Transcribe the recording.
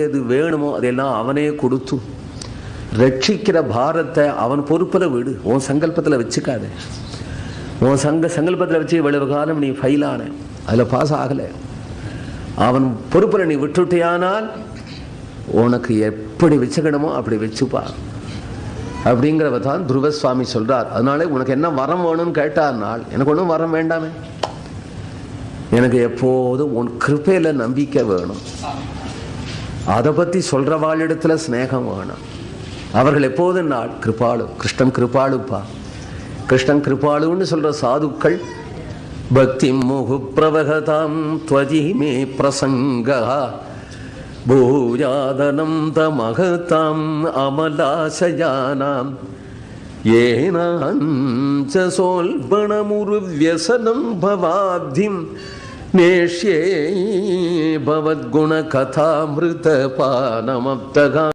எது வேணுமோ அதெல்லாம் அவனே கொடுத்து ரட்சிக்கிற பாரத்தை அவன் பொறுப்பில் விடு. உன் சங்கல்பத்தில் வச்சுக்காது. உன் சங்கல்பத்தில் வச்சு இவ்வளவு காலம் நீ ஃபெயில் ஆன, அதில் பாஸ் ஆகலை. அவன் பொறுப்பில் நீ விட்டுட்டியானால் உனக்கு எப்படி வச்சுக்கணுமோ அப்படி வச்சுப்பா அப்படிங்கிறவ தான் துருவசுவாமி சொல்கிறார். அதனால உனக்கு என்ன வரம் வேணும்னு கேட்டார்னால், எனக்கு ஒன்றும் வரம் வேண்டாமே, எனக்கு எப்போதும் உன் கிருபையில் நம்பிக்கை வேணும். அதை பற்றி சொல்கிறவாளிடத்தில் ஸ்நேகம் வேணும். அவர்கள் எப்போதும் நாள் கிருபாளு, கிருஷ்ணன் கிருபாளுப்பா, கிருஷ்ணன் கிருபாளுன்னு சொல்கிற சாதுக்கள் பக்தி முகு பிரவகதாம் த்வஜி மே பிரசங்கா பூஜாதனம் தமகதாம் அமலாசயானாம் ஏனாஞ்ச சோல்பணமுரு வியசனம் பவாப்திம் நேஷ்யே பவத்குண கதாமிருத பானமப்தகா.